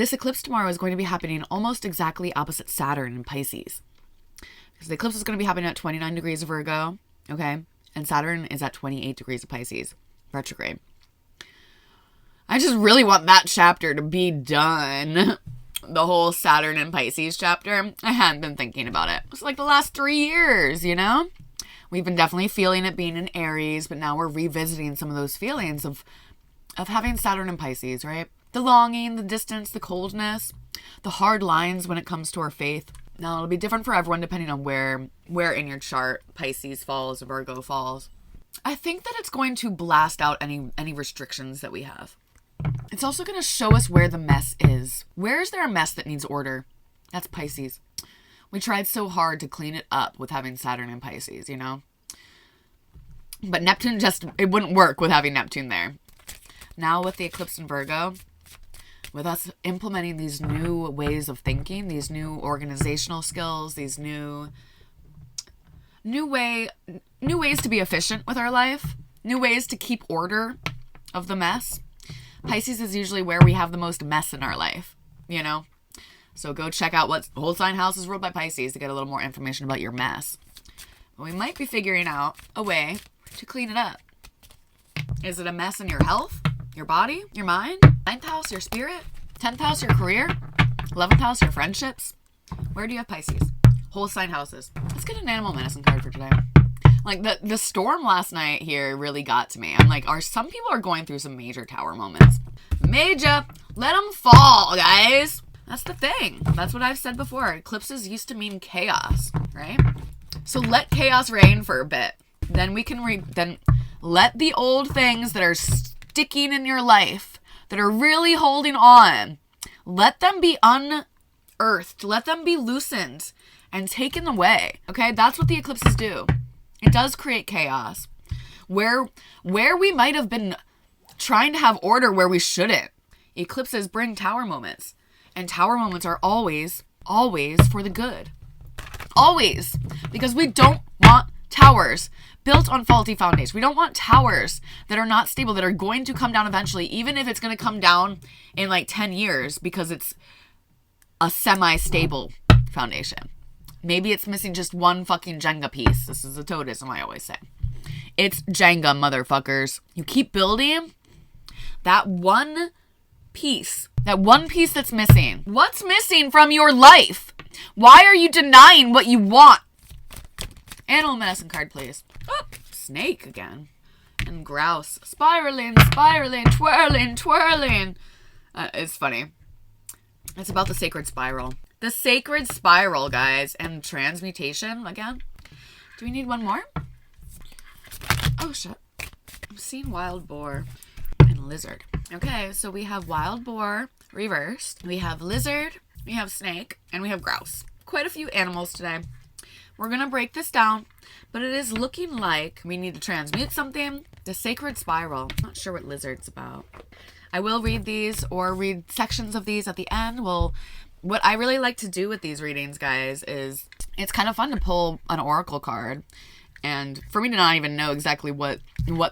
This eclipse tomorrow is going to be happening almost exactly opposite Saturn in Pisces. Because the eclipse is going to be happening at 29 degrees of Virgo, okay? And Saturn is at 28 degrees of Pisces, retrograde. I just really want that chapter to be done. The whole Saturn and Pisces chapter. I hadn't been thinking about it. It's like the last 3 years, you know? We've been definitely feeling it being in Aries, but now we're revisiting some of those feelings of having Saturn and Pisces, right? The longing, the distance, the coldness, the hard lines when it comes to our faith. Now, it'll be different for everyone depending on where in your chart Pisces falls or Virgo falls. I think that it's going to blast out any restrictions that we have. It's also going to show us where the mess is. Where is there a mess that needs order? That's Pisces. We tried so hard to clean it up with having Saturn and Pisces, you know? But Neptune it wouldn't work with having Neptune there. Now with the eclipse in Virgo, with us implementing these new ways of thinking, these new organizational skills, these new ways to be efficient with our life, new ways to keep order of the mess. Pisces is usually where we have the most mess in our life, you know? So go check out what whole sign house is ruled by Pisces to get a little more information about your mess. But we might be figuring out a way to clean it up. Is it a mess in your health, your body, your mind? 9th house, your spirit? 10th house, your career? 11th house, your friendships? Where do you have Pisces? Whole sign houses. Let's get an animal medicine card for today. Like, the storm last night here really got to me. I'm like, some people are going through some major tower moments. Major. Let them fall, guys. That's the thing. That's what I've said before. Eclipses used to mean chaos, right? So let chaos reign for a bit. Then we can then let the old things that are sticking in your life, that are really holding on, let them be unearthed. Let them be loosened and taken away. Okay? That's what the eclipses do. It does create chaos. Where we might have been trying to have order where we shouldn't. Eclipses bring tower moments. And tower moments are always for the good. Always. Because we don't want towers built on faulty foundations. We don't want towers that are not stable, that are going to come down eventually, even if it's going to come down in like 10 years because it's a semi-stable foundation. Maybe it's missing just one fucking Jenga piece. This is a totemism I always say. It's Jenga, motherfuckers. You keep building that one piece that's missing. What's missing from your life? Why are you denying what you want? Animal medicine card, please. Oh, snake again. And grouse. Spiraling, twirling. It's funny. It's about the sacred spiral. The sacred spiral, guys. And transmutation again. Do we need one more? Oh, shit. I'm seeing wild boar and lizard. Okay, so we have wild boar reversed. We have lizard, we have snake, and we have grouse. Quite a few animals today. We're going to break this down, but it is looking like we need to transmute something. The sacred spiral. Not sure what lizard's about. I will read these or read sections of these at the end. Well, what I really like to do with these readings, guys, is it's kind of fun to pull an oracle card. And for me to not even know exactly what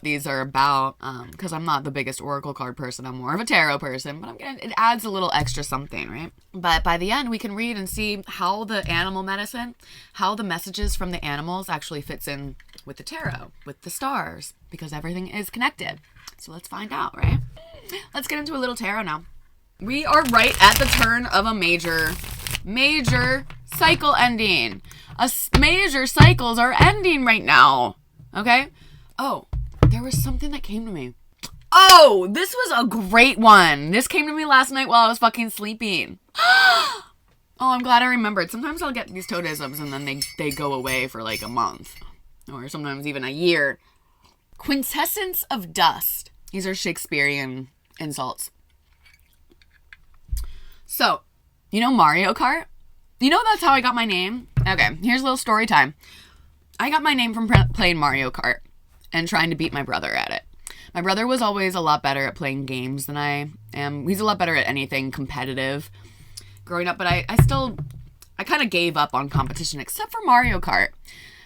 these are about, because I'm not the biggest oracle card person, I'm more of a tarot person, but it adds a little extra something, right? But by the end, we can read and see how the animal medicine, how the messages from the animals actually fits in with the tarot, with the stars, because everything is connected. So let's find out, right? Let's get into a little tarot now. We are right at the turn of a major cycle ending. Major cycles are ending right now. Okay? Oh, there was something that came to me. Oh, this was a great one. This came to me last night while I was fucking sleeping. Oh, I'm glad I remembered. Sometimes I'll get these totemisms and then they go away for like a month. Or sometimes even a year. Quintessence of dust. These are Shakespearean insults. So, you know Mario Kart? You know that's how I got my name? Okay, here's a little story time. I got my name from playing Mario Kart and trying to beat my brother at it. My brother was always a lot better at playing games than I am. He's a lot better at anything competitive growing up, but I kind of gave up on competition except for Mario Kart.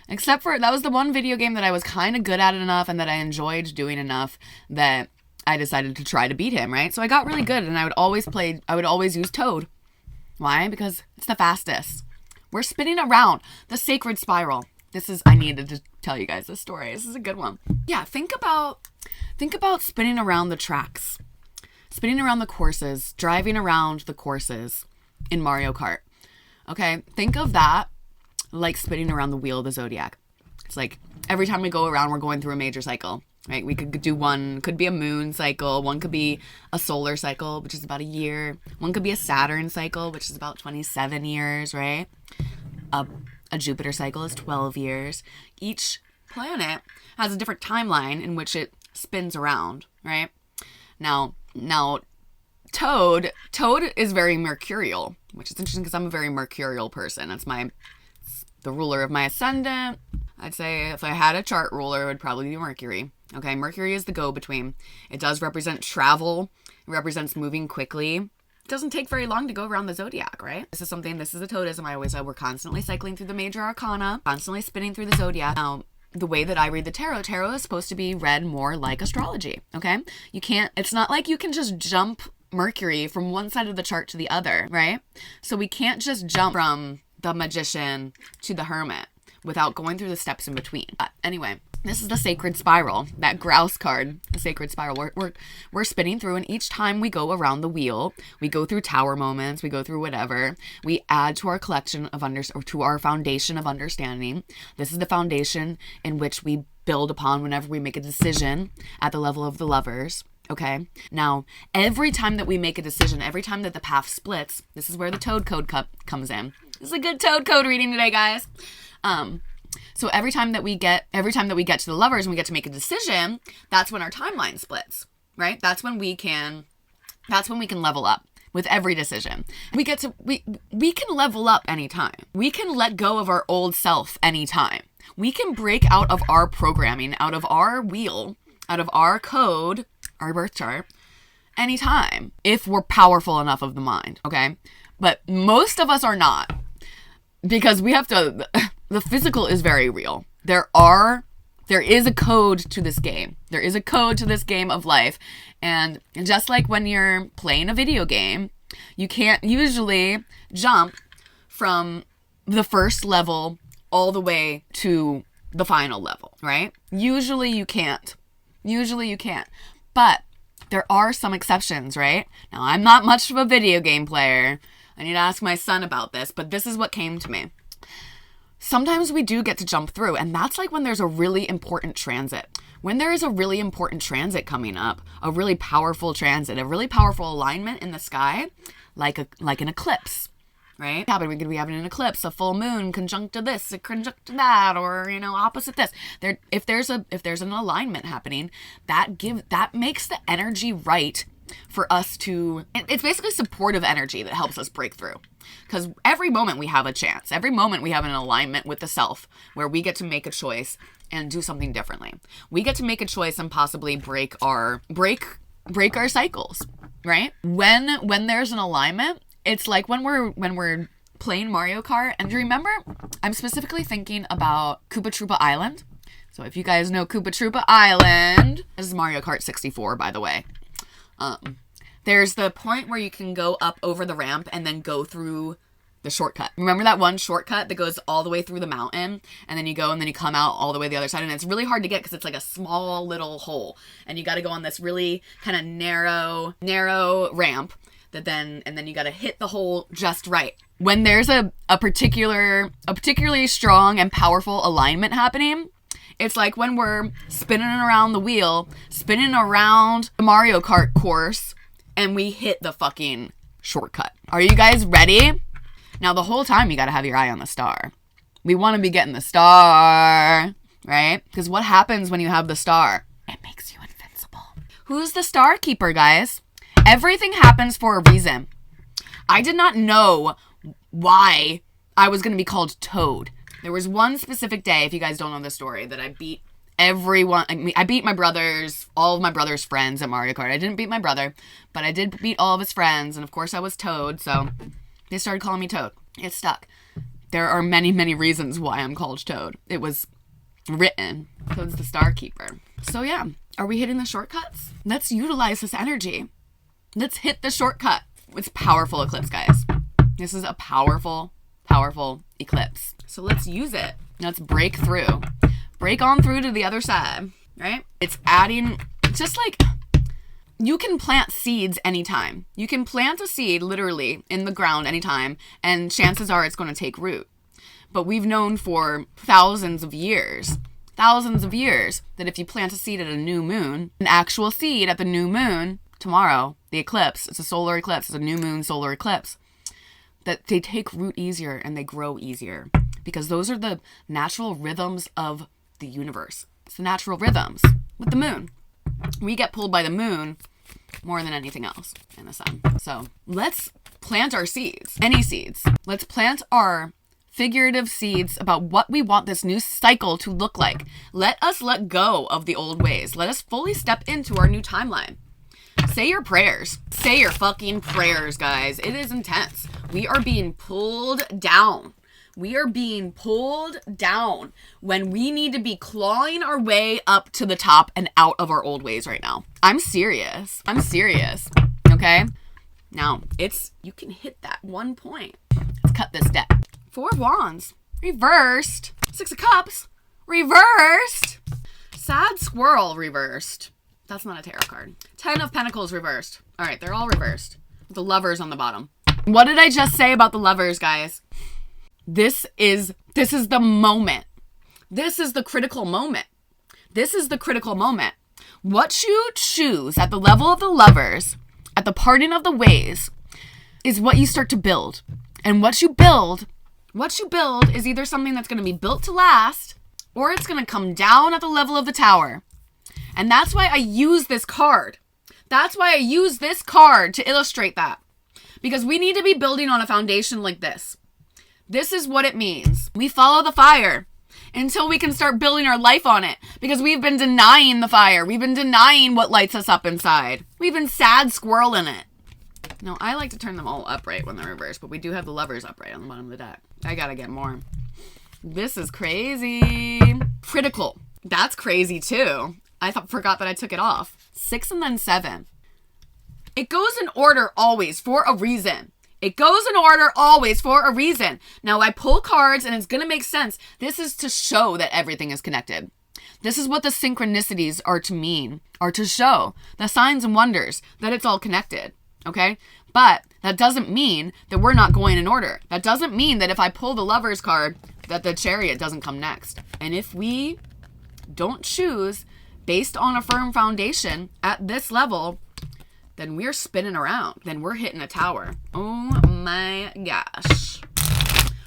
Except for, that was the one video game that I was kind of good at enough and that I enjoyed doing enough that I decided to try to beat him, right? So I got really good, and I would always use Toad. Why? Because it's the fastest. We're spinning around the sacred spiral. I needed to tell you guys this story. This is a good one. Yeah, think about spinning around the tracks, spinning around the courses, driving around the courses in Mario Kart. Okay, think of that like spinning around the wheel of the zodiac. It's like every time we go around, we're going through a major cycle, right? We could do one, could be a moon cycle, one could be a solar cycle, which is about a year. One could be a Saturn cycle, which is about 27 years, right? A Jupiter cycle is 12 years. Each planet has a different timeline in which it spins around, right? Now, Toad is very mercurial, which is interesting because I'm a very mercurial person. It's the ruler of my ascendant. I'd say if I had a chart ruler, it would probably be Mercury. Okay, Mercury is the go-between. It does represent travel. It represents moving quickly. It doesn't take very long to go around the zodiac, right? This is a toadism I always said. We're constantly cycling through the major arcana, constantly spinning through the zodiac. Now, the way that I read the tarot is supposed to be read more like astrology, okay? It's not like you can just jump Mercury from one side of the chart to the other, right? So we can't just jump from the magician to the hermit without going through the steps in between. But anyway, this is the sacred spiral, that grouse card, the sacred spiral. We're spinning through, and each time we go around the wheel, we go through tower moments, we go through whatever, we add to our collection of to our foundation of understanding. This is the foundation in which we build upon whenever we make a decision at the level of the lovers. Okay. Now, every time that we make a decision, every time that the path splits, this is where the Toad code comes in. This is a good Toad code reading today, guys. So every time that we get to the lovers and we get to make a decision, that's when our timeline splits, right? That's when we can level up with every decision. We can level up anytime. We can let go of our old self anytime. We can break out of our programming, out of our wheel, out of our code, our birth chart, anytime, if we're powerful enough of the mind, okay? But most of us are not, because the physical is very real. There is a code to this game. There is a code to this game of life. And just like when you're playing a video game, you can't usually jump from the first level all the way to the final level, right? Usually you can't. But there are some exceptions, right? Now, I'm not much of a video game player. I need to ask my son about this, but this is what came to me. Sometimes we do get to jump through, and that's like when there's a really important transit. When there is a really important transit coming up, a really powerful transit, a really powerful alignment in the sky, like an eclipse, right? We could be having an eclipse, a full moon conjunct to this, a conjunct to that, or opposite this. If there's an alignment happening, that makes the energy right for us to. It's basically supportive energy that helps us break through. Because every moment we have a chance. Every moment we have an alignment with the self where we get to make a choice and do something differently. We get to make a choice and possibly break our cycles, right? When there's an alignment, it's like when we're playing Mario Kart. And do you remember? I'm specifically thinking about Koopa Troopa Island. So if you guys know Koopa Troopa Island, this is Mario Kart 64, by the way. There's the point where you can go up over the ramp and then go through the shortcut. Remember that one shortcut that goes all the way through the mountain, and then you go and then you come out all the way the other side, and it's really hard to get because it's like a small little hole, and you got to go on this really kind of narrow ramp and then you got to hit the hole just right. When there's a particularly strong and powerful alignment happening, it's like when we're spinning around the wheel, spinning around the Mario Kart course, and we hit the fucking shortcut. Are you guys ready? Now, the whole time, you got to have your eye on the star. We want to be getting the star, right? Because what happens when you have the star? It makes you invincible. Who's the star keeper, guys? Everything happens for a reason. I did not know why I was going to be called Toad. There was one specific day, if you guys don't know the story, that I beat everyone. I beat all of my brother's friends at Mario Kart. I didn't beat my brother, but I did beat all of his friends, and of course I was Toad, so they started calling me Toad. It stuck. There are many, many reasons why I'm called Toad. It was written. Toad's the star keeper. So yeah, Are we hitting the shortcuts? Let's utilize this energy. Let's hit the shortcut. It's powerful eclipse, guys. This is a powerful, powerful eclipse. So let's use it. Let's break through. Break on through to the other side, right? It's adding, just like, you can plant seeds anytime. You can plant a seed literally in the ground anytime, and chances are it's going to take root. But we've known for thousands of years, that if you plant a seed at a new moon, an actual seed at the new moon, tomorrow, the eclipse, it's a solar eclipse, it's a new moon solar eclipse, that they take root easier and they grow easier. Because those are the natural rhythms of the universe. It's the natural rhythms with the moon. We get pulled by the moon more than anything else in the sun. So let's plant our seeds, any seeds. Let's plant our figurative seeds about what we want this new cycle to look like. Let us let go of the old ways. Let us fully step into our new timeline. Say your prayers. Say your fucking prayers, guys. It is intense. We are being pulled down. We are being pulled down when we need to be clawing our way up to the top and out of our old ways right now. I'm serious. Okay? Now, you can hit that one point. Let's cut this deck. 4 of Wands. Reversed. 6 of Cups. Reversed. Sad Squirrel reversed. That's not a tarot card. 10 of Pentacles reversed. All right, they're all reversed. The Lovers on the bottom. What did I just say about the Lovers, guys? This is the moment. This is the critical moment. This is the critical moment. What you choose at the level of the Lovers, at the parting of the ways, is what you start to build. And what you build is either something that's going to be built to last, or it's going to come down at the level of the Tower. And that's why I use this card. That's why I use this card to illustrate that. Because we need to be building on a foundation like this. This is what it means. We follow the fire until we can start building our life on it. Because we've been denying the fire. We've been denying what lights us up inside. We've been sad squirreling it. Now, I like to turn them all upright when they're reversed, but we do have the Lovers upright on the bottom of the deck. I gotta get more. This is crazy. Critical. That's crazy too. I forgot that I took it off. 6 and then 7. It goes in order always for a reason. It goes in order always for a reason. Now, I pull cards and it's going to make sense. This is to show that everything is connected. This is what the synchronicities are to mean, are to show the signs and wonders that it's all connected. Okay? But that doesn't mean that we're not going in order. That doesn't mean that if I pull the Lovers card, that the Chariot doesn't come next. And if we don't choose based on a firm foundation at this level, then we're spinning around. Then we're hitting a tower. Oh my gosh.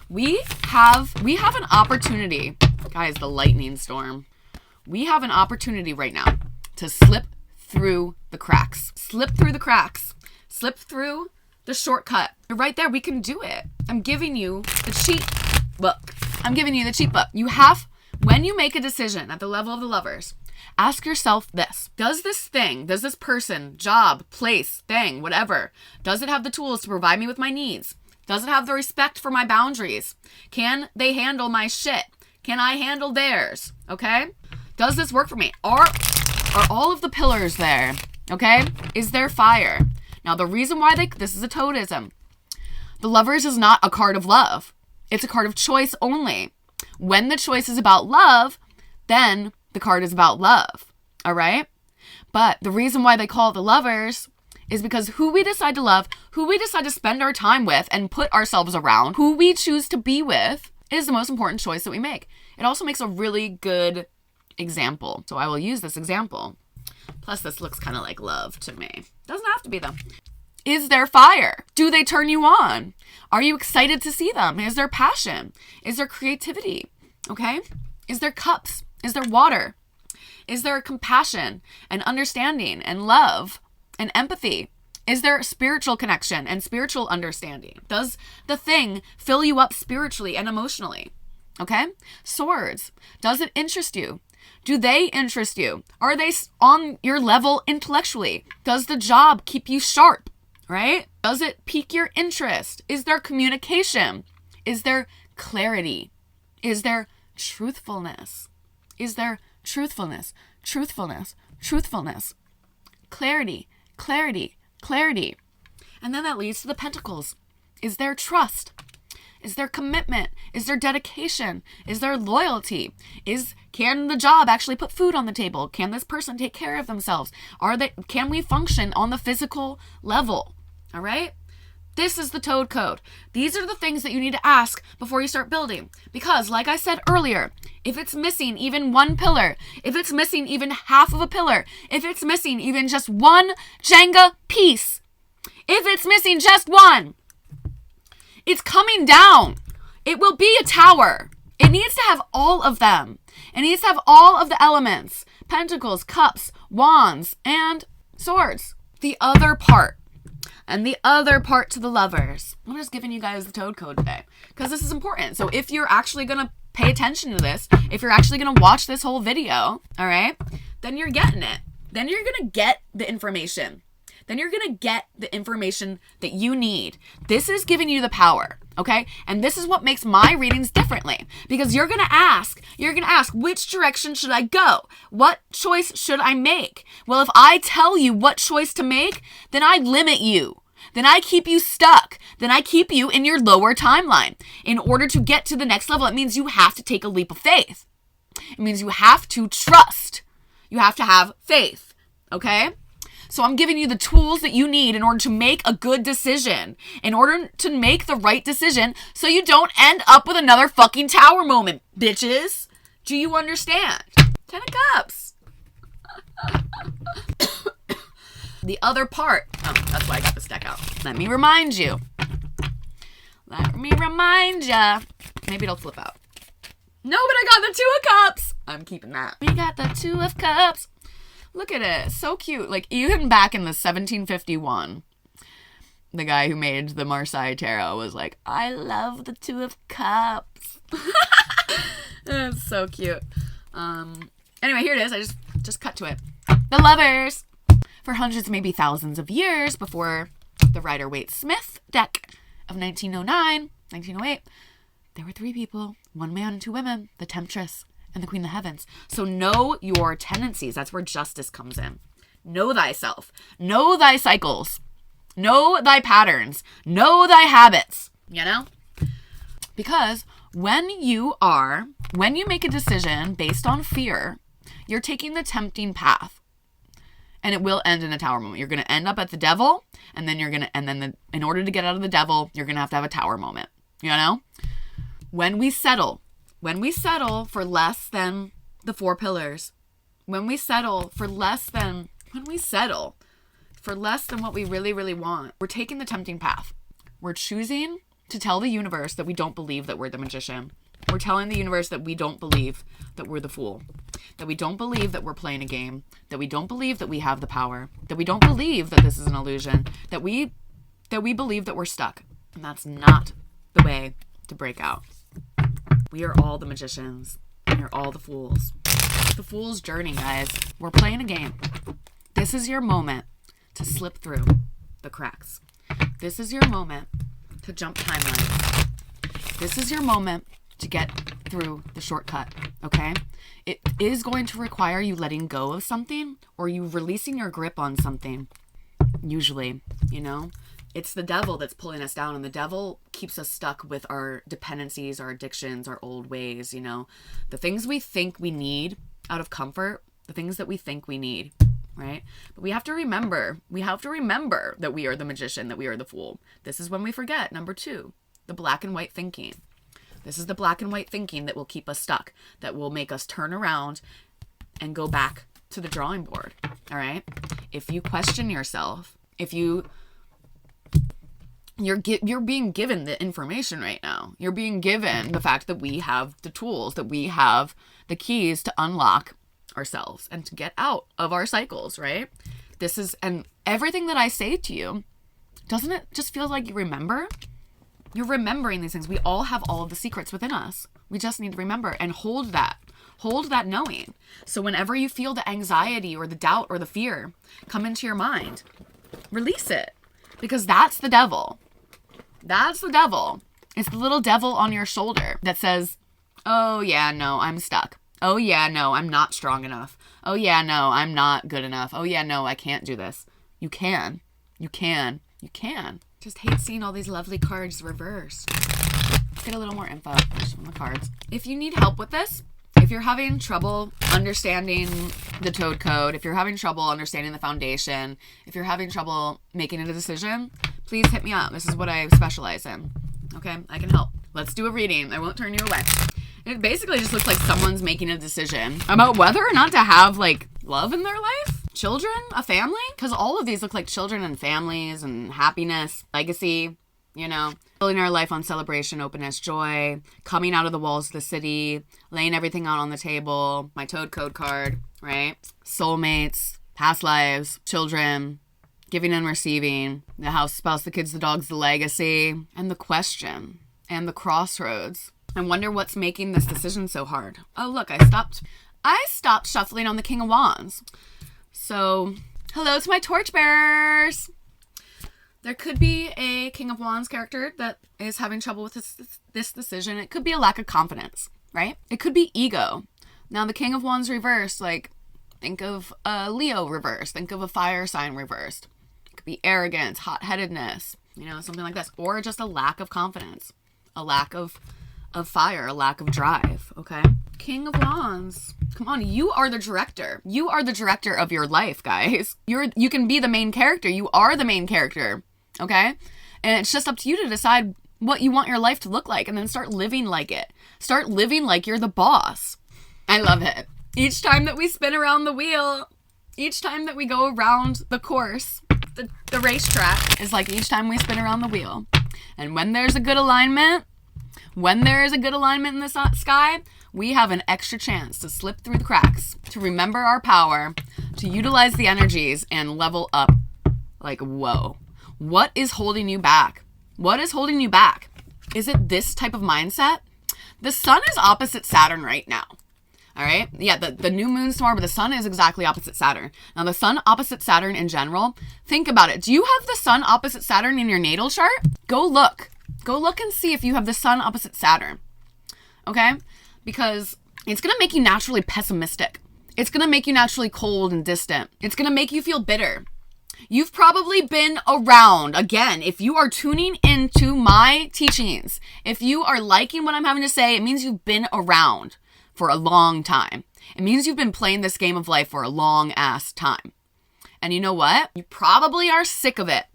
We have an opportunity. Guys, the lightning storm. We have an opportunity right now to slip through the cracks. Slip through the cracks. Slip through the shortcut. Right there, we can do it. I'm giving you the cheat book. When you make a decision at the level of the Lovers, ask yourself this. Does this person, job, place, thing, whatever, does it have the tools to provide me with my needs? Does it have the respect for my boundaries? Can they handle my shit? Can I handle theirs? Okay? Does this work for me? Are all of the pillars there? Okay? Is there fire? Now, the reason why this is a totemism. The Lovers is not a card of love. It's a card of choice only. When the choice is about love, then the card is about love. All right? But the reason why they call it the Lovers is because who we decide to love, who we decide to spend our time with and put ourselves around, who we choose to be with, is the most important choice that we make. It also makes a really good example. So I will use this example. Plus, this looks kind of like love to me. Doesn't have to be, though. Is there fire? Do they turn you on? Are you excited to see them? Is there passion? Is there creativity? Okay? Is there cups? Is there water? Is there compassion and understanding and love and empathy? Is there spiritual connection and spiritual understanding? Does the thing fill you up spiritually and emotionally? Okay? Swords. Does it interest you? Do they interest you? Are they on your level intellectually? Does the job keep you sharp? Right? Does it pique your interest? Is there communication? Is there clarity? Is there truthfulness? Is there truthfulness? Truthfulness, truthfulness, clarity, clarity, clarity. And then that leads to the pentacles. Is there trust? Is there commitment? Is there dedication? Is there loyalty? Can the job actually put food on the table? Can this person take care of themselves? Can we function on the physical level? All right? This is the Toad Code. These are the things that you need to ask before you start building. Because, like I said earlier, if it's missing even one pillar, if it's missing even half of a pillar, if it's missing even just one Jenga piece, if it's missing just one, it's coming down. It will be a tower. It needs to have all of them. It needs to have all of the elements. Pentacles, cups, wands, and swords. The other part. And the other part to the lovers. I'm just giving you guys the Toad Code today because this is important. So if you're actually going to pay attention to this, if you're actually going to watch this whole video, all right, then you're getting it. Then you're going to get the information. Then you're going to get the information that you need. This is giving you the power, okay? And this is what makes my readings differently because you're going to ask, which direction should I go? What choice should I make? Well, if I tell you what choice to make, then I limit you. Then I keep you stuck. Then I keep you in your lower timeline. In order to get to the next level, it means you have to take a leap of faith. It means you have to trust. You have to have faith, okay? So I'm giving you the tools that you need in order to make a good decision, in order to make the right decision so you don't end up with another fucking tower moment, bitches. Do you understand? 10 of Cups. The other part. Oh, that's why I got this deck out. Let me remind you. Maybe it'll flip out. No, but I got the 2 of Cups. I'm keeping that. We got the 2 of Cups. Look at it. So cute. Like, even back in the 1751, the guy who made the Marseille Tarot was like, I love the 2 of Cups. It's so cute. Anyway, here it is. I just cut to it. The lovers. For hundreds, maybe thousands of years before the Rider-Waite-Smith deck of 1909, 1908, there were 3 people, 1 man and 2 women, the Temptress and the Queen of Heavens. So know your tendencies. That's where justice comes in. Know thyself. Know thy cycles. Know thy patterns. Know thy habits. You know? Because when you make a decision based on fear, you're taking the tempting path. And it will end in a tower moment. You're going to end up at the devil, and then in order to get out of the devil, you're going to have a tower moment. You know? When we settle for less than the 4 pillars, when we settle for less than what we really, really want, we're taking the tempting path. We're choosing to tell the universe that we don't believe that we're the magician. We're telling the universe that we don't believe that we're the fool, that we don't believe that we're playing a game, that we don't believe that we have the power, that we don't believe that this is an illusion, that we believe that we're stuck. And that's not the way to break out. We are all the magicians. We are all the fools. The fool's journey, guys. We're playing a game. This is your moment to slip through the cracks. This is your moment to jump timelines. This is your moment to get through the shortcut, okay? It is going to require you letting go of something or you releasing your grip on something, usually, you know? It's the devil that's pulling us down, and the devil keeps us stuck with our dependencies, our addictions, our old ways, you know? The things we think we need out of comfort, the things that we think we need, right? But we have to remember that we are the magician, that we are the fool. This is when we forget. Number 2, the black and white thinking. This is the black and white thinking that will keep us stuck, that will make us turn around and go back to the drawing board, all right? If you question yourself, if you're being given the information right now. You're being given the fact that we have the tools, that we have the keys to unlock ourselves and to get out of our cycles, right? And everything that I say to you, doesn't it just feel like you remember? You're remembering these things. We all have all of the secrets within us. We just need to remember and hold that knowing. So whenever you feel the anxiety or the doubt or the fear come into your mind, release it, because that's the devil. That's the devil. It's the little devil on your shoulder that says, oh yeah, no, I'm stuck. Oh yeah, no, I'm not strong enough. Oh yeah, no, I'm not good enough. Oh yeah, no, I can't do this. You can. You can. You can. Just hate seeing all these lovely cards reversed. Let's get a little more info from the cards. If you need help with this, if you're having trouble understanding the Toad Code, if you're having trouble understanding the foundation, if you're having trouble making a decision, please hit me up. This is what I specialize in. Okay, I can help. Let's do a reading. I won't turn you away. It basically just looks like someone's making a decision about whether or not to have, like, love in their life, children, a family, because all of these look like children and families and happiness, legacy, you know, building our life on celebration, openness, joy, coming out of the walls of the city, laying everything out on the table, my Toad Code card, right? Soulmates, past lives, children, giving and receiving, the house, spouse, the kids, the dogs, the legacy, and the question, and the crossroads. I wonder what's making this decision so hard. Oh, look, I stopped shuffling on the King of Wands. So, hello to my torchbearers. There could be a King of Wands character that is having trouble with this decision. It could be a lack of confidence, right? It could be ego. Now, the King of Wands reversed, like, think of a Leo reversed. Think of a fire sign reversed. It could be arrogance, hot-headedness, you know, something like this. Or just a lack of confidence, a lack of fire, a lack of drive, okay? King of Wands. Come on, you are the director. You are the director of your life, guys. You can be the main character. You are the main character, okay? And it's just up to you to decide what you want your life to look like and then start living like it. Start living like you're the boss. I love it. Each time that we spin around the wheel, each time that we go around the course, the racetrack is like each time we spin around the wheel. And when there's a good alignment, when there is a good alignment in the sky, we have an extra chance to slip through the cracks, to remember our power, to utilize the energies and level up. Like, whoa. What is holding you back? What is holding you back? Is it this type of mindset? The sun is opposite Saturn right now. All right? Yeah, the new moon's tomorrow, but the sun is exactly opposite Saturn. Now, the sun opposite Saturn in general, think about it. Do you have the sun opposite Saturn in your natal chart? Go look. Go look and see if you have the sun opposite Saturn, okay? Because it's going to make you naturally pessimistic. It's going to make you naturally cold and distant. It's going to make you feel bitter. You've probably been around, again, if you are tuning into my teachings, if you are liking what I'm having to say, it means you've been around for a long time. It means you've been playing this game of life for a long ass time. And you know what? You probably are sick of it.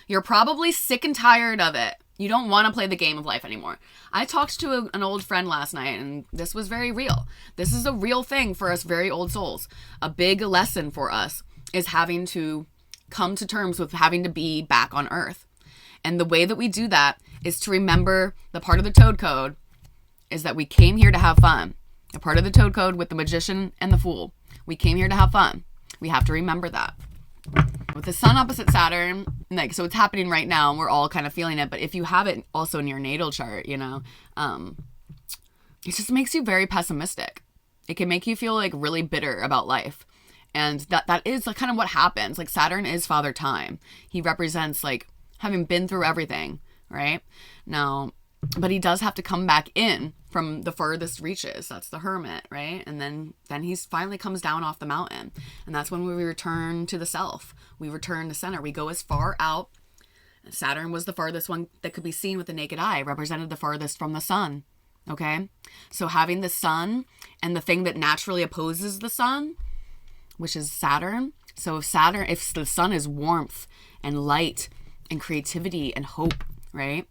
You're probably sick and tired of it. You don't want to play the game of life anymore. I talked to an old friend last night, and this was very real. This is a real thing for us very old souls. A big lesson for us is having to come to terms with having to be back on Earth. And the way that we do that is to remember the part of the Toad Code is that we came here to have fun. A part of the Toad Code with the Magician and the Fool. We came here to have fun. We have to remember that. With the sun opposite Saturn, like, so it's happening right now and we're all kind of feeling it, but if you have it also in your natal chart, you know, it just makes you very pessimistic. It can make you feel like really bitter about life. And that is like kind of what happens. Like, Saturn is Father Time. He represents like having been through everything, right? Now, but he does have to come back in from the furthest reaches. That's the Hermit, right? And then he's finally comes down off the mountain. And that's when we return to the self. We return to center. We go as far out. Saturn was the farthest one that could be seen with the naked eye, represented the farthest from the sun. Okay? So having the sun and the thing that naturally opposes the sun, which is Saturn. So if the sun is warmth and light and creativity and hope, right?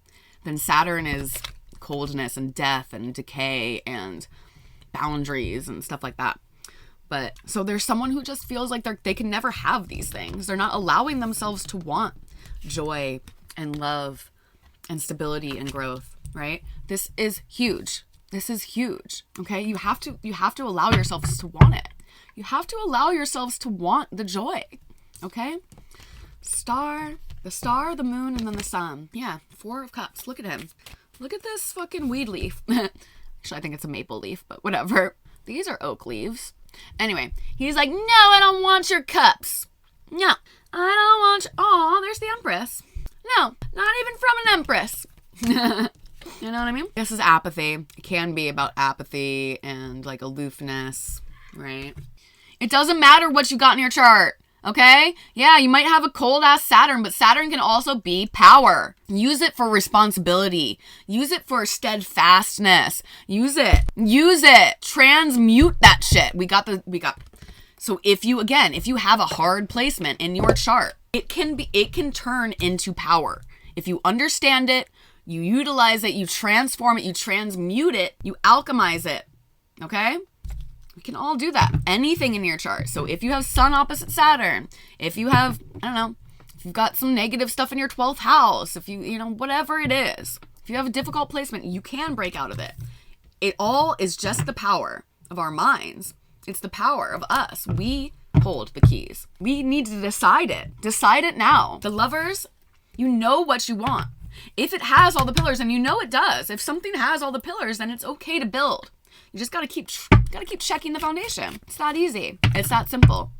Then Saturn is coldness and death and decay and boundaries and stuff like that. But so there's someone who just feels like they can never have these things. They're not allowing themselves to want joy and love and stability and growth, right? This is huge. This is huge. Okay? You have to allow yourselves to want it. You have to allow yourselves to want the joy. Okay? The star, the moon, and then the sun. Yeah, 4 of Cups. Look at him. Look at this fucking weed leaf. Actually, I think it's a maple leaf, but whatever. These are oak leaves. Anyway, he's like, no, I don't want your cups. No, I don't want... Aw, there's the Empress. No, not even from an Empress. You know what I mean? This is apathy. It can be about apathy and like aloofness, right? It doesn't matter what you got in your chart. Okay? Yeah, you might have a cold ass Saturn, but Saturn can also be power. Use it for responsibility. Use it for steadfastness. Use it. Use it. Transmute that shit. So if you have a hard placement in your chart, it can turn into power. If you understand it, you utilize it, you transform it, you transmute it, you alchemize it. Okay? We can all do that. Anything in your chart. So if you have Sun opposite Saturn, if you have, if you've got some negative stuff in your 12th house, if whatever it is, if you have a difficult placement, you can break out of it. It all is just the power of our minds. It's the power of us. We hold the keys. We need to decide it. Decide it now. The Lovers, you know what you want. If it has all the pillars, and you know it does, if something has all the pillars, then it's okay to build. You just gotta keep checking the foundation. It's that easy. It's that simple.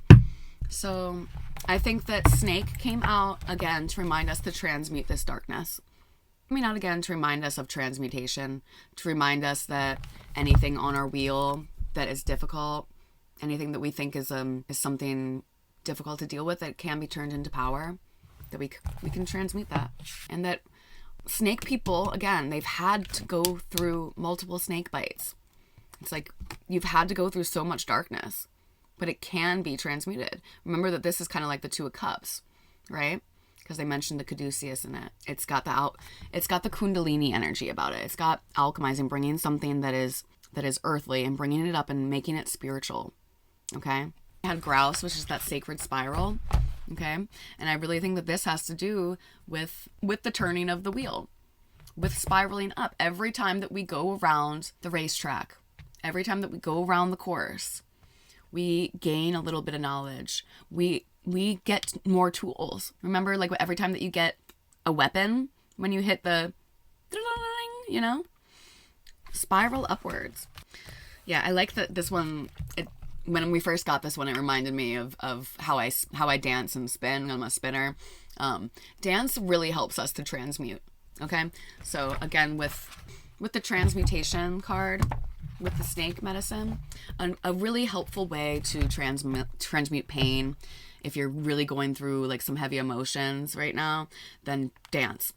So I think that Snake came out again to remind us to transmute this darkness. Coming out again to remind us of transmutation, to remind us that anything on our wheel that is difficult, anything that we think is something difficult to deal with, that can be turned into power, that we can transmute that. And that snake people, again, they've had to go through multiple snake bites. It's like you've had to go through so much darkness, but it can be transmuted. Remember that this is kind of like the Two of Cups, right? Because they mentioned the caduceus in it. It's got the Kundalini energy about it. It's got alchemizing, bringing something that is earthly and bringing it up and making it spiritual. Okay. I had grouse, which is that sacred spiral. Okay. And I really think that this has to do with the turning of the wheel, with spiraling up. Every time that we go around the racetrack, every time that we go around the course, we gain a little bit of knowledge. We get more tools. Remember, like every time that you get a weapon, when you hit the, spiral upwards. Yeah, I like that this one. When we first got this one, it reminded me of how I dance and spin. I'm a spinner. Dance really helps us to transmute. Okay, so again with the transmutation card, with the snake medicine, a really helpful way to transmute pain. If you're really going through like some heavy emotions right now, then dance.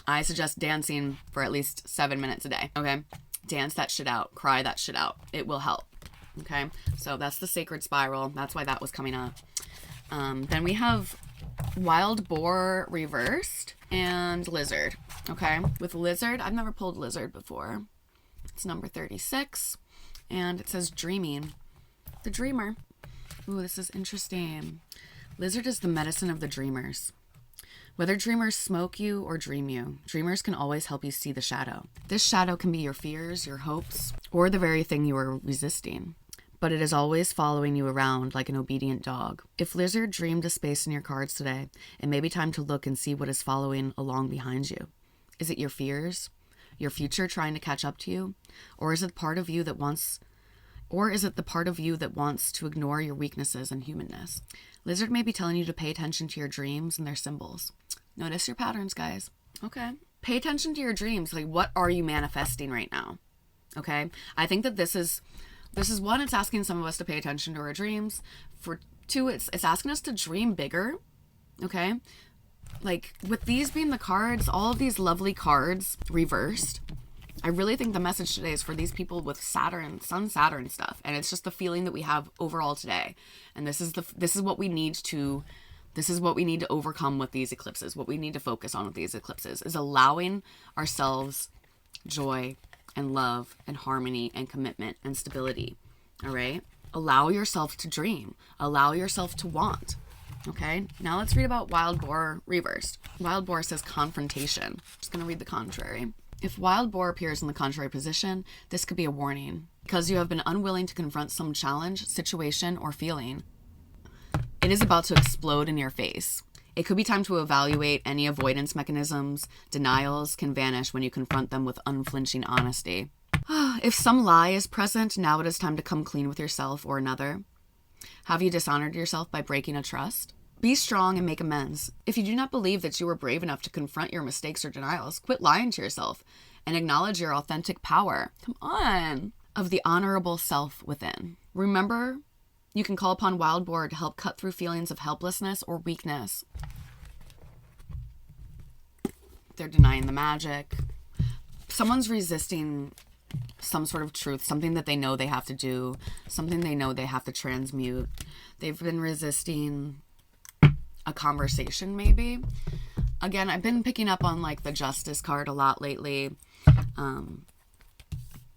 I suggest dancing for at least 7 minutes a day. Okay, dance that shit out, cry that shit out. It will help. Okay, so that's the sacred spiral. That's why that was coming up. Then we have wild boar reversed and lizard. Okay, with lizard, I've never pulled lizard before. It's number 36, and it says dreaming. The dreamer. Ooh, this is interesting. Lizard is the medicine of the dreamers. Whether dreamers smoke you or dream you, dreamers can always help you see the shadow. This shadow can be your fears, your hopes, or the very thing you are resisting. But it is always following you around like an obedient dog. If lizard dreamed a space in your cards today, it may be time to look and see what is following along behind you. Is it your fears? Your future trying to catch up to you? Or is it the part of you that wants to ignore your weaknesses and humanness? Lizard may be telling you to pay attention to your dreams and their symbols. Notice your patterns, guys. Okay. Pay attention to your dreams. Like, what are you manifesting right now? Okay. I think that this is one, it's asking some of us to pay attention to our dreams. For two, it's asking us to dream bigger. Okay. Like, with these being the cards, all of these lovely cards reversed, I really think the message today is for these people with Saturn, Sun Saturn stuff. And it's just the feeling that we have overall today. And this is what we need to overcome with these eclipses. What we need to focus on with these eclipses is allowing ourselves joy and love and harmony and commitment and stability. All right. Allow yourself to dream. Allow yourself to want. Okay. Now let's read about wild boar reversed. Wild boar says confrontation. I'm just going to read the contrary. If wild boar appears in the contrary position, this could be a warning. Because you have been unwilling to confront some challenge, situation, or feeling, it is about to explode in your face. It could be time to evaluate any avoidance mechanisms. Denials can vanish when you confront them with unflinching honesty. If some lie is present, now it is time to come clean with yourself or another. Have you dishonored yourself by breaking a trust? Be strong and make amends. If you do not believe that you are brave enough to confront your mistakes or denials, quit lying to yourself and acknowledge your authentic power. Come on. Of the honorable self within. Remember, you can call upon Wild Boar to help cut through feelings of helplessness or weakness. They're denying the magic. Someone's resisting some sort of truth, something that they know they have to do, something they know they have to transmute. They've been resisting a conversation, maybe. Again, I've been picking up on like the Justice card a lot lately.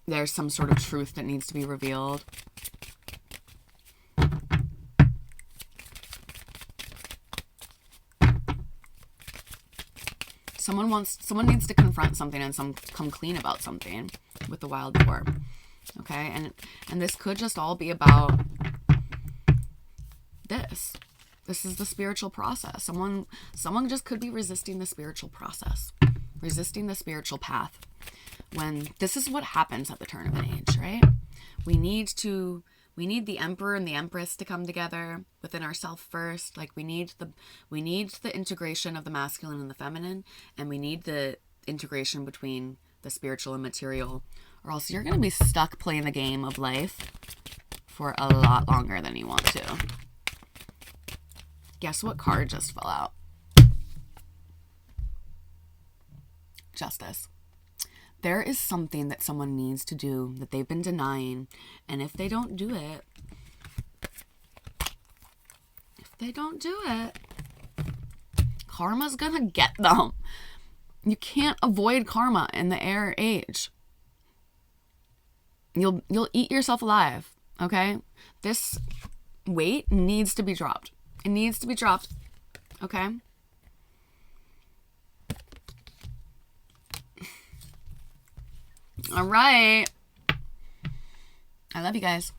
There's some sort of truth that needs to be revealed. Someone needs to confront something and come clean about something with the Wild Boar. Okay? And this could just all be about this. This is the spiritual process. Someone just could be resisting the spiritual process, resisting the spiritual path. When this is what happens at the turn of an age, right? We need the Emperor and the Empress to come together within ourselves first. Like we need the integration of the masculine and the feminine, and we need the integration between the spiritual and material, or else you're going to be stuck playing the game of life for a lot longer than you want to. Guess what card just fell out? Justice. There is something that someone needs to do that they've been denying, and if they don't do it, karma's gonna get them. You can't avoid karma in the air age. You'll eat yourself alive, okay? This weight needs to be dropped. It needs to be dropped, okay? All right. I love you guys.